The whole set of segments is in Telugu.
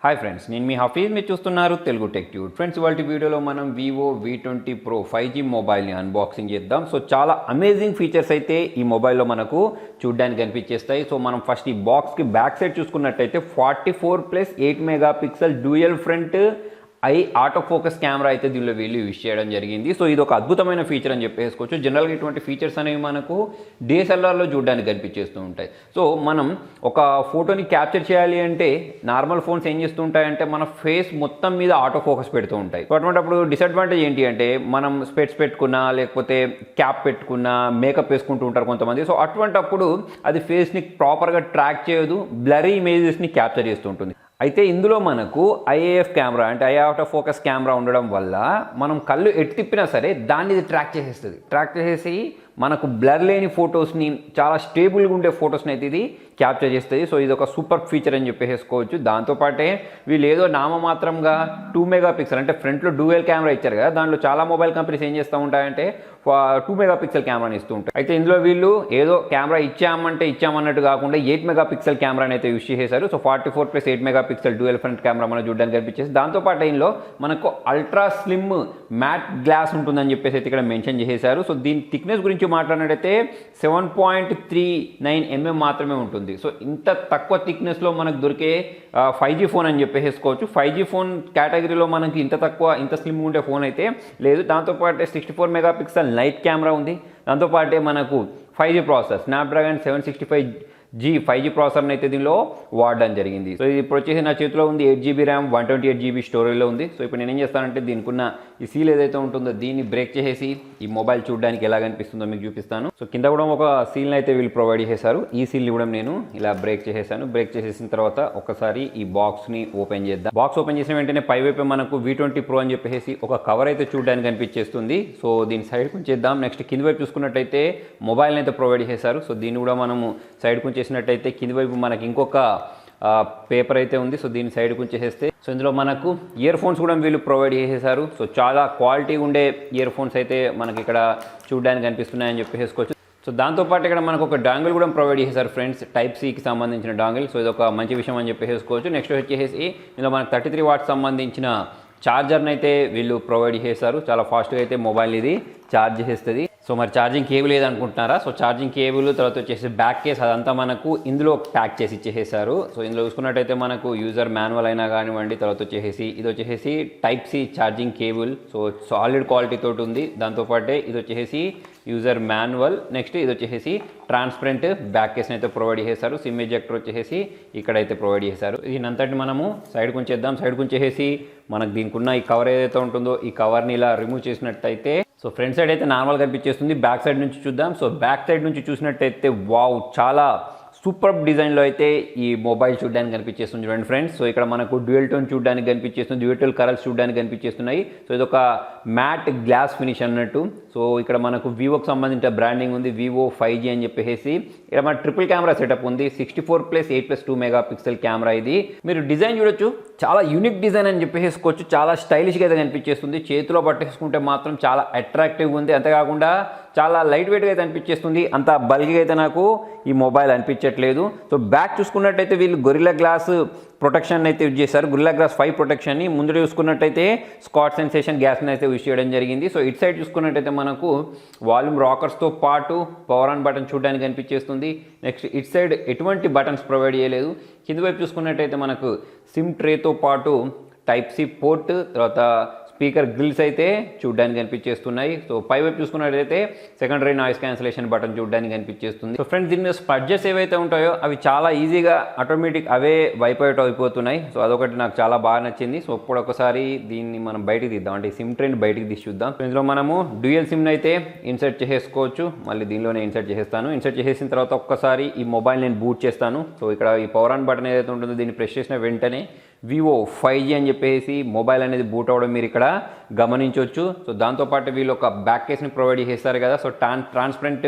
హాయ్ ఫ్రెండ్స్, నేను మీ హఫీజ్. మీరు చూస్తున్నారు తెలుగు టెక్ ట్యూబ్. ఫ్రెండ్స్, ఇవాళ వీడియోలో మనం Vivo V20 Pro 5G మొబైల్ని అన్బాక్సింగ్ చేద్దాం. సో చాలా అమేజింగ్ ఫీచర్స్ అయితే ఈ మొబైల్లో మనకు చూడడానికి కనిపించేస్తాయి. సో మనం ఫస్ట్ ఈ బాక్స్కి బ్యాక్ సైడ్ చూసుకున్నట్టయితే 44+8 megapixel dual front auto focus camera అయితే దీనిలో వీళ్ళు యూజ్ చేయడం జరిగింది. సో ఇది ఒక అద్భుతమైన ఫీచర్ అని చెప్పేసుకోవచ్చు. జనరల్గా ఇటువంటి ఫీచర్స్ అనేవి మనకు డిఎస్ఎల్ఆర్లో చూడడానికి కనిపించేస్తూ ఉంటాయి. సో మనం ఒక ఫోటోని క్యాప్చర్ చేయాలి అంటే నార్మల్ ఫోన్స్ ఏం చేస్తూ ఉంటాయంటే మన ఫేస్ మొత్తం మీద ఆటో ఫోకస్ పెడుతూ ఉంటాయి. సో అటువంటిప్పుడు డిసడ్వాంటేజ్ ఏంటి అంటే మనం స్పెట్స్ పెట్టుకున్నా లేకపోతే క్యాప్ పెట్టుకున్నా మేకప్ వేసుకుంటూ ఉంటారు కొంతమంది. సో అటువంటిప్పుడు అది ఫేస్ని ప్రాపర్గా ట్రాక్ చేయదు, బ్లరీ ఇమేజెస్ని క్యాప్చర్ చేస్తూ ఉంటుంది. అయితే ఇందులో మనకు ఐఏఎఫ్ కెమెరా అంటే ఐ ఆటో ఫోకస్ కెమెరా ఉండడం వల్ల మనం కళ్ళు ఎటు తిప్పినా సరే దాన్ని ఇది ట్రాక్ చేసేసి మనకు బ్లర్ లేని ఫొటోస్ని, చాలా స్టేబుల్గా ఉండే ఫొటోస్ని అయితే ఇది క్యాప్చర్ చేస్తుంది. సో ఇది ఒక సూపర్ ఫీచర్ అని చెప్పేసుకోవచ్చు. దాంతోపాటే వీళ్ళు ఏదో నామమాత్రంగా 2 మెగాపిక్సెల్ అంటే ఫ్రంట్లో డ్యూయల్ కెమెరా ఇచ్చారు కదా, దాంట్లో చాలా మొబైల్ కంపెనీస్ ఏం చేస్తూ ఉంటాయంటే 2 మెగాపిక్సెల్ కెమెరాని ఇస్తూ ఉంటాయి. అయితే ఇందులో వీళ్ళు ఏదో కెమెరా ఇచ్చామన్నట్టు కాకుండా 8 మెగాపిక్సెల్ కెమెరాని అయితే యూజ్ చేశారు. So 44+8 megapixel dual front camera మనం చూడడానికి కనిపించేసి, దాంతోపాటు ఇందులో మనకు అల్ట్రా స్లిమ్ మ్యాట్ గ్లాస్ ఉంటుందని చెప్పేసి అయితే ఇక్కడ మెన్షన్ చేశారు. సో దీని థిక్నెస్ గురించి మాట్లాడినట్టయితే 7.39 mm మాత్రమే ఉంటుంది. సో ఇంత తక్కువ థిక్నెస్లో మనకు దొరికే 5G ఫోన్ అని చెప్పేసుకోవచ్చు. 5G ఫోన్ కేటగిరీలో మనకి ఇంత స్లిమ్ ఉండే ఫోన్ అయితే లేదు. దాంతోపాటు 64 మెగాపిక్సెల్ నైట్ కెమెరా ఉంది. దాంతోపాటే మనకు 5G processor Snapdragon 765G 5G ప్రాసెసర్ని అయితే దీనిలో వాడడం జరిగింది. సో ఇది ఇప్పుడు వచ్చేసి నా చేతిలో ఉంది 8GB ర్యామ్ 128GB స్టోరేజ్లో ఉంది. సో ఇప్పుడు నేను ఏం చేస్తానంటే దీనికి ఉన్న ఈ సీల్ ఏదైతే ఉంటుందో దీన్ని బ్రేక్ చేసేసి ఈ మొబైల్ చూడడానికి ఎలా కనిపిస్తుందో మీకు చూపిస్తాను. సో కింద కూడా ఒక సీల్ని అయితే వీళ్ళు ప్రొవైడ్ చేశారు. ఈ సీల్ని కూడా నేను ఇలా బ్రేక్ చేసేసాను. బ్రేక్ చేసేసిన తర్వాత ఒకసారి ఈ బాక్స్ని ఓపెన్ చేద్దాం. బాక్స్ ఓపెన్ చేసిన వెంటనే పైవైపు మనకు V20 Pro అని చెప్పేసి ఒక కవర్ అయితే చూడడానికి కనిపించేస్తుంది. సో దీని సైడ్ కొంచేద్దాం. నెక్స్ట్ కింది వైపు చూసుకున్నట్టయితే మొబైల్ని అయితే ప్రొవైడ్ చేశారు. సో దీన్ని కూడా మనము సైడ్ కొంచేసినట్టయితే కింది వైపు మనకి ఇంకొక పేపర్ అయితే ఉంది. సో దీన్ని సైడ్ కొంచేసేస్తే సో ఇందులో మనకు ఇయర్ ఫోన్స్ కూడా వీళ్ళు ప్రొవైడ్ చేసేసారు. సో చాలా క్వాలిటీ ఉండే ఇయర్ ఫోన్స్ అయితే మనకి ఇక్కడ చూడడానికి కనిపిస్తున్నాయని చెప్పేసుకోవచ్చు. సో దాంతోపాటు ఇక్కడ మనకు ఒక డాంగిల్ కూడా ప్రొవైడ్ చేశారు ఫ్రెండ్స్, టైప్ సికి సంబంధించిన డాంగిల్. సో ఇది ఒక మంచి విషయం అని చెప్పేసుకోవచ్చు. నెక్స్ట్ వచ్చేసి ఇందులో మనకు 33 వాట్స్ సంబంధించిన ఛార్జర్ని అయితే వీళ్ళు ప్రొవైడ్ చేశారు. చాలా ఫాస్ట్గా అయితే మొబైల్ ఇది ఛార్జ్ చేస్తుంది. సో మరి ఛార్జింగ్ కేబుల్ ఏదనుకుంటున్నారా? సో ఛార్జింగ్ కేబుల్, తర్వాత వచ్చేసి బ్యాక్ కేస్ అదంతా మనకు ఇందులో ప్యాక్ చేసి ఇచ్చేసారు. సో ఇందులో చూసుకున్నట్టయితే మనకు యూజర్ మాన్యువల్ అయినా కానివ్వండి, తర్వాత వచ్చేసి ఇది వచ్చేసి type C charging cable. So solid quality తోటి ఉంది. దాంతోపాటే ఇది వచ్చేసి యూజర్ మాన్యువల్. నెక్స్ట్ ఇది వచ్చేసి ట్రాన్స్పరెంట్ బ్యాక్ కేస్ని అయితే ప్రొవైడ్ చేశారు. సిమ్ ఎజెక్టర్ వచ్చేసి ఇక్కడైతే ప్రొవైడ్ చేశారు. దీనంతటి మనము సైడ్ కొంచేద్దాం. సైడ్ కొంచేసి మనకు దీనికి ఉన్న ఈ కవర్ ఏదైతే ఉంటుందో ఈ కవర్ని ఇలా రిమూవ్ చేసినట్టయితే సో ఫ్రంట్ సైడ్ అయితే నార్మల్గా కనిపించేస్తుంది. బ్యాక్ సైడ్ నుంచి చూద్దాం. సో బ్యాక్ సైడ్ నుంచి చూసినట్టయితే వావ్, చాలా సూపర్ డిజైన్లో అయితే ఈ మొబైల్ చూడడానికి కనిపించేస్తుంది చూడండి ఫ్రెండ్స్. సో ఇక్కడ మనకు డ్యూయల్ టోన్ చూడడానికి కనిపించేస్తుంది, డ్యూయల్ కలర్స్ చూడడానికి కనిపించేస్తున్నాయి. సో ఇది ఒక మ్యాట్ గ్లాస్ ఫినిష్ అన్నట్టు. సో ఇక్కడ మనకు వివోకి సంబంధించిన బ్రాండింగ్ ఉంది, Vivo 5G అని చెప్పేసి. ఇక్కడ మన ట్రిపుల్ కెమెరా సెటప్ ఉంది, 64+8+2 మెగాపిక్సెల్ కెమెరా. ఇది మీరు డిజైన్ చూడొచ్చు, చాలా యూనిక్ డిజైన్ అని చెప్పేసుకోవచ్చు. చాలా స్టైలిష్గా అయితే కనిపించేస్తుంది. చేతిలో పట్టేసుకుంటే మాత్రం చాలా అట్రాక్టివ్గా ఉంది. అంతేకాకుండా చాలా లైట్ వెయిట్గా అయితే అనిపించేస్తుంది. అంత బల్క్గా అయితే నాకు ఈ మొబైల్ అనిపించట్లేదు. సో బ్యాక్ చూసుకున్నట్టయితే వీళ్ళు గొరిల్లా గ్లాస్ ప్రొటెక్షన్ అయితే యూజ్ చేశారు. గొరిల్లా గ్లాస్ 5 ప్రొటెక్షన్ని ముందు చూసుకున్నట్టయితే స్కాట్ సెన్సేషన్ గ్యాస్ని అయితే యూజ్ చేయడం జరిగింది. సో ఇటు సైడ్ చూసుకున్నట్టయితే మనకు వాల్యూమ్ రాకర్స్తో పాటు పవర్ ఆన్ బటన్ చూడడానికి కనిపించేస్తుంది. నెక్స్ట్ ఇటు సైడ్ ఎటువంటి బటన్స్ ప్రొవైడ్ చేయలేదు. కింది వైపు చూసుకున్నట్టయితే మనకు సిమ్ ట్రేతో పాటు టైప్ సి పోర్ట్, తర్వాత స్పీకర్ గ్రిల్స్ అయితే చూడడానికి కనిపించేస్తున్నాయి. సో పై వైపు చూసుకున్నట్లయితే సెకండరీ నాయిస్ క్యాన్సిలేషన్ బటన్ చూడడానికి కనిపించేస్తుంది. సో ఫ్రెండ్స్, దీని మీద స్పడ్జెస్ ఏవైతే ఉంటాయో అవి చాలా ఈజీగా ఆటోమేటిక్ అవే వైప్ అవుట్ అయిపోతున్నాయి. సో అదొకటి నాకు చాలా బాగా నచ్చింది. సో ఇప్పుడు ఒకసారి దీన్ని మనం బయటికి తీద్దాం, అంటే సిమ్ ట్రేని బయటికి తీసి చూద్దాం. ఇందులో మనము డ్యూయల్ సిమ్ని అయితే ఇన్సర్ట్ చేసేసుకోవచ్చు. మళ్ళీ దీనిలోనే ఇన్సర్ట్ చేసేస్తాను. ఇన్సర్ట్ చేసేసిన తర్వాత ఒక్కసారి ఈ మొబైల్ నేను బూట్ చేస్తాను. సో ఇక్కడ ఈ పవర్ ఆన్ బటన్ ఏదైతే ఉంటుందో దీన్ని ప్రెస్ చేసిన వెంటనే Vivo 5G అని చెప్పేసి మొబైల్ అనేది బూట్ అవ్వడం మీరు ఇక్కడ గమనించవచ్చు. సో దాంతోపాటు వీళ్ళు ఒక బ్యాక్ కేస్ని ప్రొవైడ్ చేస్తారు కదా, సో ట్రాన్స్పరెంట్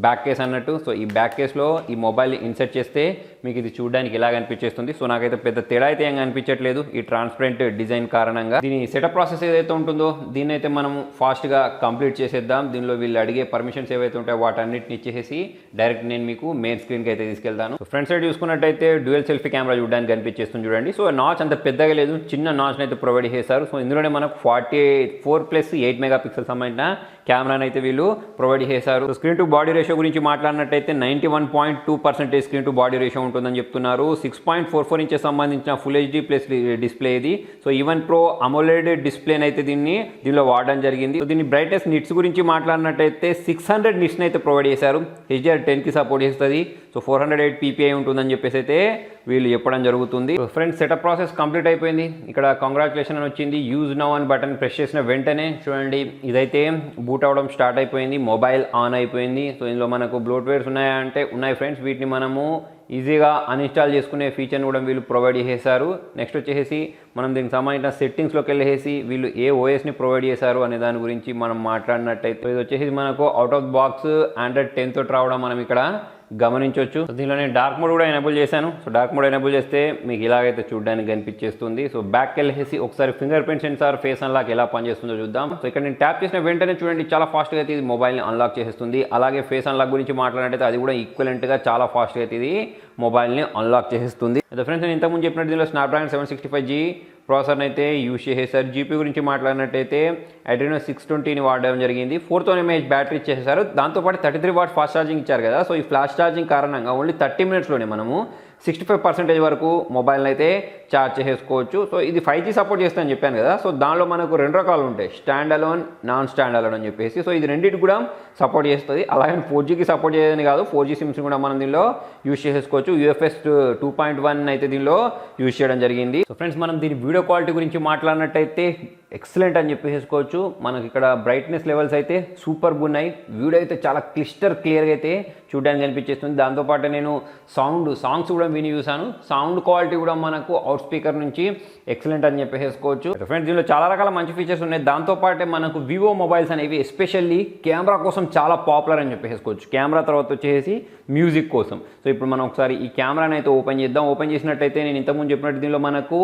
బ్యాక్ కేస్ అన్నట్టు. సో ఈ బ్యాక్ కేస్లో ఈ మొబైల్ని ఇన్సర్ట్ చేస్తే మీకు ఇది చూడడానికి ఇలా కనిపించేస్తుంది. సో నాకైతే పెద్ద తేడా అయితే ఏం కనిపించట్లేదు ఈ ట్రాన్స్పరెంట్ డిజైన్ కారణంగా. దీని సెటప్ ప్రాసెస్ ఏదైతే ఉంటుందో దీన్ని అయితే మనం ఫాస్ట్గా కంప్లీట్ చేసేద్దాం. దీనిలో వీళ్ళు అడిగే పర్మిషన్స్ ఏవైతే ఉంటాయో వాటన్నిటిని ఇచ్చేసి డైరెక్ట్ నేను మీకు మెయిన్ స్క్రీన్కి అయితే తీసుకెళ్తాను. సో ఫ్రంట్ సైడ్ చూసుకున్నట్టయితే డ్యూయల్ సెల్ఫీ కెమెరా చూడడానికి కనిపించేస్తుంది చూడండి. సో నాచ్ అంత పెద్దగా లేదు, చిన్న నాచ్ అయితే ప్రొవైడ్ చేశారు. సో ఇందులోనే మనకు 44+8 మెగాపిక్సెల్ సంబంధించిన కెమెరాని అయితే వీళ్ళు ప్రొవైడ్ చేశారు. So screen to body ratio గురించి మాట్లాడినట్టయితే 91.2% స్క్రీన్ టు బాడీ రేషియో ఉంటుందని చెప్తున్నారు. 6.44 ఇంచెస్ సంబంధించిన ఫుల్ హెచ్డీ ప్లస్ డిస్ప్లే ఇది. సో ఈవెన్ ప్రో అమోలెడ్ డిస్ప్లేని అయితే దీనిలో వాడడం జరిగింది. సో దీని బ్రైట్నెస్ నిట్స్ గురించి మాట్లాడినట్టయితే 600 నిట్స్ని అయితే ప్రొవైడ్ చేశారు. HDR10కి సపోర్ట్ చేస్తుంది. సో 408 ppi ఉంటుందని చెప్పేసి అయితే వీళ్ళు చెప్పడం జరుగుతుంది. ఫ్రెండ్స్ సెటప్ ప్రాసెస్ కంప్లీట్ అయిపోయింది. ఇక్కడ కంగ్రాచులేషన్ అని వచ్చింది. యూజ్ నౌ అని బటన్ ప్రెస్ చేసిన వెంటనే చూడండి ఇదైతే బూట్ అవ్వడం స్టార్ట్ అయిపోయింది. మొబైల్ ఆన్ అయిపోయింది. సో ఇందులో మనకు బ్లోట్వేర్స్ ఉన్నాయా అంటే ఉన్నాయి ఫ్రెండ్స్. వీటిని మనము ఈజీగా అన్ఇన్స్టాల్ చేసుకునే ఫీచర్ని కూడా వీళ్ళు ప్రొవైడ్ చేశారు. నెక్స్ట్ వచ్చేసి మనం దీనికి సంబంధించిన సెట్టింగ్స్లోకి వెళ్ళేసి వీళ్ళు ఏ ఓఎస్ని ప్రొవైడ్ చేశారు అనే దాని గురించి మనం మాట్లాడినట్టయితే ఇది వచ్చేసి మనకు అవుట్ ఆఫ్ బాక్స్ Android 10 తోటి రావడం మనం ఇక్కడ గమనించవచ్చు. దీనిలో నేను డార్క్ మోడ్ కూడా ఎనేబుల్ చేశాను. సో డార్క్ మోడ్ ఎనేబుల్ చేస్తే మీకు ఇలాగైతే చూడడానికి కనిపించేస్తుంది. సో బ్యాక్ వెళ్ళేసి ఒకసారి finger print censor face unlock ఎలా పనిచేస్తుందో చూద్దాం. సో ఇక్కడ నేను ట్యాప్ చేసిన వెంటనే చూడండి చాలా ఫాస్ట్గా అయితే ఇది మొబైల్ని అన్లాక్ చేసేస్తుంది. అలాగే ఫేస్ అన్లాక్ గురించి మాట్లాడినట్టయితే అది కూడా ఈక్వలెంట్గా చాలా ఫాస్ట్గా అయితే ఇది మొబైల్ని అన్లాక్ చేసేస్తుంది. అయితే ఫ్రెండ్స్ నేను ఇంతకుముందు చెప్పినట్టు దీనిలో స్నాప్డ్రాగన్ 765G ప్రాసెసర్ని అయితే యూజ్ చేసేసారు. జీపీ గురించి మాట్లాడినట్టయితే Adreno 620ని వాడడం జరిగింది. 4000 mAh బ్యాటరీ ఇచ్చేసారు. దాంతోపాటు 33 వాట్ ఫాస్ట్ ఛార్జింగ్ ఇచ్చారు కదా. సో ఈ ఫ్లాష్ ఛార్జింగ్ కారణంగా ఓన్లీ 30 మినిట్స్లోనే మనము 65% వరకు మొబైల్ని అయితే ఛార్జ్ చేసుకోవచ్చు. సో ఇది 5G సపోర్ట్ చేస్తుందని చెప్పాను కదా. సో దానిలో మనకు 2 రకాలు ఉంటాయి, stand alone, non stand alone అని చెప్పేసి. సో ఇది రెండింటి కూడా సపోర్ట్ చేస్తుంది. అలాగే 4Gకి సపోర్ట్ చేయదని కాదు, 4G సిమ్స్ కూడా మనం దీనిలో యూజ్ చేసేసుకోవచ్చు. UFS 2.1 అయితే దీనిలో యూజ్ చేయడం జరిగింది. సో ఫ్రెండ్స్ మనం దీని వీడియో క్వాలిటీ గురించి మాట్లాడినట్టయితే ఎక్సలెంట్ అని చెప్పేసుకోవచ్చు. మనకి ఇక్కడ బ్రైట్నెస్ లెవెల్స్ అయితే సూపర్గా ఉన్నాయి. వీడియో అయితే చాలా క్లియర్గా అయితే చూడడానికి కనిపించేస్తుంది. దాంతోపాటు నేను సాంగ్స్ కూడా విని చూసాను. సౌండ్ క్వాలిటీ కూడా మనకు అవుట్ స్పీకర్ నుంచి ఎక్సలెంట్ అని చెప్పేసుకోవచ్చు. ఫ్రెండ్స్ దీనిలో చాలా రకాల మంచి ఫీచర్స్ ఉన్నాయి. దాంతోపాటు మనకు వివో మొబైల్స్ అనేవి ఎస్పెషల్లీ కెమెరా కోసం చాలా పాపులర్ అని చెప్పేసుకోవచ్చు. కెమెరా తర్వాత వచ్చేసి మ్యూజిక్ కోసం. సో ఇప్పుడు మనం ఒకసారి ఈ కెమెరాని అయితే ఓపెన్ చేద్దాం. ఓపెన్ చేసినట్టయితే నేను ఇంతకుముందు చెప్పినట్టు దీనిలో మనకు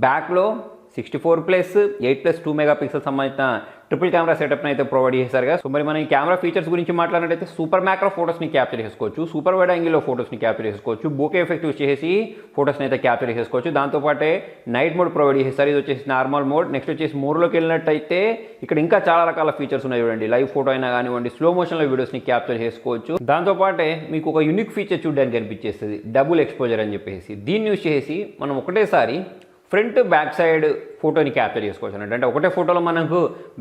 బ్యాక్లో 64+8+2 మెగాపిక్సెల్ సంబంధించిన ట్రిపుల్ కెమెరా సెటప్ని అయితే ప్రొవైడ్ చేశారు కదా. సో మరి మనం ఈ కెమెరా ఫీచర్స్ గురించి మాట్లాడినట్టయితే సూపర్ మ్యాక్రో ఫోటోస్ని క్యాప్చర్ చేసుకోవచ్చు, సూపర్ వైడ్ యాంగిల్లో ఫోటోస్ని క్యాప్చర్ చేసుకోవచ్చు, బోకే ఎఫెక్ట్ యూజ్ చేసి ఫోటోస్ని అయితే క్యాప్చర్ చేసుకోవచ్చు. దాంతోపాటే నైట్ మోడ్ ప్రొవైడ్ చేస్తారు. ఇది వచ్చేసి నార్మల్ మోడ్. నెక్స్ట్ వచ్చేసి మోడ్లోకి వెళ్ళినట్టయితే ఇక్కడ ఇంకా చాలా రకాల ఫీచర్స్ ఉన్నాయి చూడండి. లైవ్ ఫోటో అయినా కానివ్వండి, స్లో మోషన్లో వీడియోస్ని క్యాప్చర్ చేసుకోవచ్చు. దాంతోపాటే మీకు ఒక యూనిక్ ఫీచర్ చూడడానికి కనిపించేస్తుంది, డబుల్ ఎక్స్పోజర్ అని చెప్పేసి. దీన్ని యూజ్ చేసి మనం ఒకటేసారి ఫ్రంట్ బ్యాక్ సైడ్ ఫోటోని క్యాప్చర్ చేసుకోవచ్చు అన్నట్టు. అంటే ఒకటే ఫోటోలో మనకు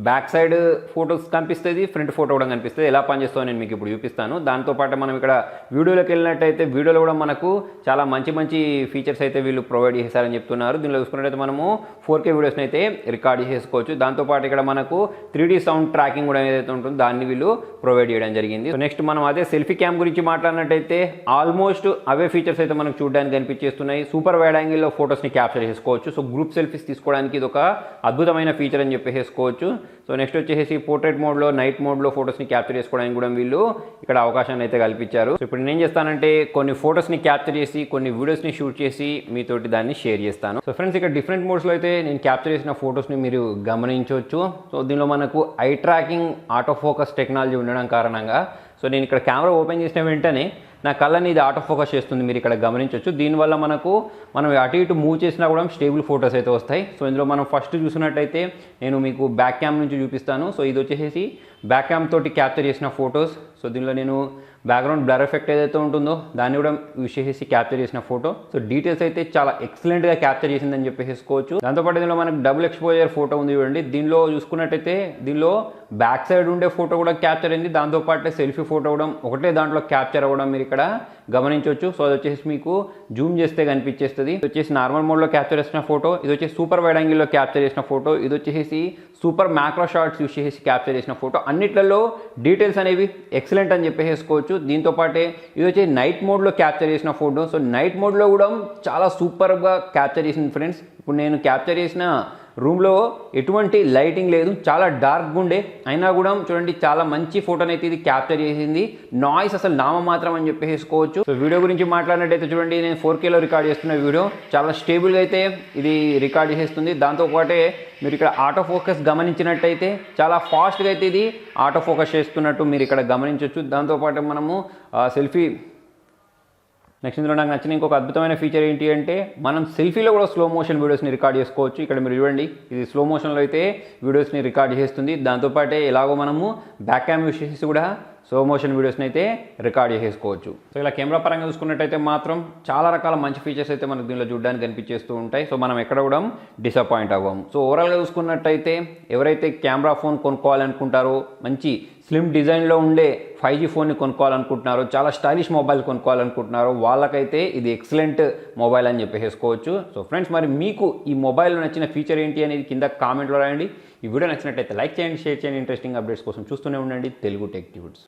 బ్యాక్ సైడ్ ఫోటోస్ కనిపిస్తుంది, ఫ్రంట్ ఫోటో కూడా కనిపిస్తుంది. ఎలా పనిచేస్తుందో నేను మీకు ఇప్పుడు చూపిస్తాను. దాంతోపాటు మనం ఇక్కడ వీడియోలోకి వెళ్ళినట్టయితే వీడియోలో కూడా మనకు చాలా మంచి ఫీచర్స్ అయితే వీళ్ళు ప్రొవైడ్ చేశారని చెప్తున్నారు. దీనిలో చూసుకున్నట్టయితే మనము 4K వీడియోస్ని అయితే రికార్డ్ చేసుకోవచ్చు. దాంతోపాటు ఇక్కడ మనకు 3D సౌండ్ ట్రాకింగ్ కూడా ఏదైతే ఉంటుందో దాన్ని వీళ్ళు ప్రొవైడ్ చేయడం జరిగింది. సో నెక్స్ట్ మనం అదే సెల్ఫీ క్యామ్ గురించి మాట్లాడినట్టయితే ఆల్మోస్ట్ అవే ఫీచర్స్ అయితే మనకు చూడడానికి కనిపించేస్తున్నాయి. సూపర్ వైడ్ యాంగిల్లో ఫోటోస్ని క్యాప్చర్ చేసుకోవచ్చు. సో గ్రూప్ సెల్ఫీస్ తీసుకోవడానికి ఇది ఒక అద్భుతమైన ఫీచర్ అని చెప్పేసుకోవచ్చు. సో నెక్స్ట్ వచ్చేసి పోర్ట్రేట్ మోడ్లో, నైట్ మోడ్లో ఫోటోస్ని క్యాప్చర్ చేసుకోవడానికి కూడా వీళ్ళు ఇక్కడ అవకాశాన్ని అయితే కల్పించారు. సో ఇప్పుడు నేను చేస్తానంటే కొన్ని ఫోటోస్ని క్యాప్చర్ చేసి కొన్ని వీడియోస్ని షూట్ చేసి మీతోటి దాన్ని షేర్ చేస్తాను. సో ఫ్రెండ్స్ ఇక్కడ డిఫరెంట్ మోడ్స్లో అయితే నేను క్యాప్చర్ చేసిన ఫోటోస్ని మీరు గమనించవచ్చు. సో దీనిలో మనకు I tracking auto focus technology ఉండడం కారణంగా సో నేను ఇక్కడ కెమెరా ఓపెన్ చేసిన వెంటనే నా కళ్ళని ఇది ఆటో ఫోకస్ చేస్తుంది, మీరు ఇక్కడ గమనించవచ్చు. దీనివల్ల మనం అటు ఇటు మూవ్ చేసినా కూడా స్టేబుల్ ఫొటోస్ అయితే వస్తాయి. సో ఇందులో మనం ఫస్ట్ చూసినట్టయితే నేను మీకు బ్యాక్ క్యామ్ నుంచి చూపిస్తాను. సో ఇది వచ్చేసి బ్యాక్ క్యామ్ తోటి క్యాప్చర్ చేసిన ఫొటోస్. సో దీనిలో నేను బ్యాక్గ్రౌండ్ బ్లర్ ఎఫెక్ట్ ఏదైతే ఉంటుందో దాన్ని కూడా యూజ్ చేసి క్యాప్చర్ చేసిన ఫోటో. సో డీటెయిల్స్ అయితే చాలా ఎక్సలెంట్గా క్యాప్చర్ చేసిందని చెప్పేసుకోవచ్చు. దాంతోపాటు దీనిలో మనకు డబుల్ ఎక్స్పోజర్ ఫోటో ఉంది చూడండి. దీనిలో చూసుకున్నట్టయితే దీనిలో బ్యాక్ సైడ్ ఉండే ఫోటో కూడా క్యాప్చర్ అయింది. దాంతోపాటు సెల్ఫీ ఫోటో కూడా ఒకటే దాంట్లో క్యాప్చర్ అవ్వడం మీరు ఇక్కడ గమనించవచ్చు. సో అది వచ్చేసి మీకు జూమ్ చేస్తే కనిపించేస్తుంది. ఇది వచ్చేసి నార్మల్ మోడ్లో క్యాప్చర్ చేసిన ఫోటో, ఇది వచ్చేసి సూపర్ వైడ్ యాంగిల్లో క్యాప్చర్ చేసిన ఫోటో, ఇది వచ్చేసి సూపర్ మ్యాక్రో షాట్స్ యూజ్ చేసి క్యాప్చర్ చేసిన ఫోటో. అన్నిట్లలో డీటెయిల్స్ అనేవి ఎక్సలెంట్ అని చెప్పేసుకోవచ్చు. దీంతో పాటే ఇది వచ్చి నైట్ మోడ్లో క్యాప్చర్ చేసిన ఫోటో. సో నైట్ మోడ్లో కూడా చాలా సూపర్గా క్యాప్చర్ చేసింది ఫ్రెండ్స్. ఇప్పుడు నేను క్యాప్చర్ చేసిన రూమ్లో ఎటువంటి లైటింగ్ లేదు, చాలా డార్క్గా ఉండే అయినా కూడా చూడండి చాలా మంచి ఫోటోని అయితే ఇది క్యాప్చర్ చేసింది. నాయిస్ అసలు నామమాత్రం అని చెప్పేసుకోవచ్చు. సో వీడియో గురించి మాట్లాడినట్టయితే చూడండి, నేను 4Kలో రికార్డ్ చేస్తున్న వీడియో చాలా స్టేబుల్గా అయితే ఇది రికార్డ్ చేసేస్తుంది. దాంతోపాటే మీరు ఇక్కడ ఆటో ఫోకస్ గమనించినట్టయితే చాలా ఫాస్ట్గా అయితే ఇది ఆటో ఫోకస్ చేస్తున్నట్టు మీరు ఇక్కడ గమనించవచ్చు. దాంతోపాటు మనము సెల్ఫీ నెక్స్ట్ ఇందులో నాకు నచ్చిన ఇంకొక అద్భుతమైన ఫీచర్ ఏంటి అంటే మనం సెల్ఫీలో కూడా స్లో మోషన్ వీడియోస్ని రికార్డ్ చేసుకోవచ్చు. ఇక్కడ మీరు చూడండి, ఇది స్లో మోషన్లో అయితే వీడియోస్ని రికార్డ్ చేస్తుంది. దాంతోపాటే ఎలాగో మనము బ్యాక్ క్యామ్ యూస్ చేసి కూడా స్లో మోషన్ వీడియోస్ని అయితే రికార్డ్ చేసుకోవచ్చు. సో ఇలా కెమెరా పరంగా చూసుకున్నట్టయితే మాత్రం చాలా రకాల మంచి ఫీచర్స్ అయితే మనకు దీనిలో చూడడానికి కనిపించేస్తూ ఉంటాయి. సో మనం ఎక్కడ కూడా డిసప్పాయింట్ అవ్వము. సో ఓవరాల్గా చూసుకున్నట్టయితే ఎవరైతే కెమెరా ఫోన్ కొనుక్కోవాలనుకుంటారో, మంచి స్లిమ్ డిజైన్లో ఉండే 5G ఫోన్ని కొనుక్కోవాలనుకుంటున్నారో, చాలా స్టైలిష్ మొబైల్ కొనుక్కోవాలనుకుంటున్నారో వాళ్ళకైతే ఇది ఎక్సలెంట్ మొబైల్ అని చెప్పేసుకోవచ్చు. సో ఫ్రెండ్స్, మరి మీకు ఈ మొబైల్లో నచ్చిన ఫీచర్ ఏంటి అనేది కింద కామెంట్లో రాయండి. ఈ వీడియో నచ్చినట్టయితే లైక్ చేయండి, షేర్ చేయండి. ఇంట్రెస్టింగ్ అప్డేట్స్ కోసం చూస్తూనే ఉండండి తెలుగు టెక్ ట్యూట్స్.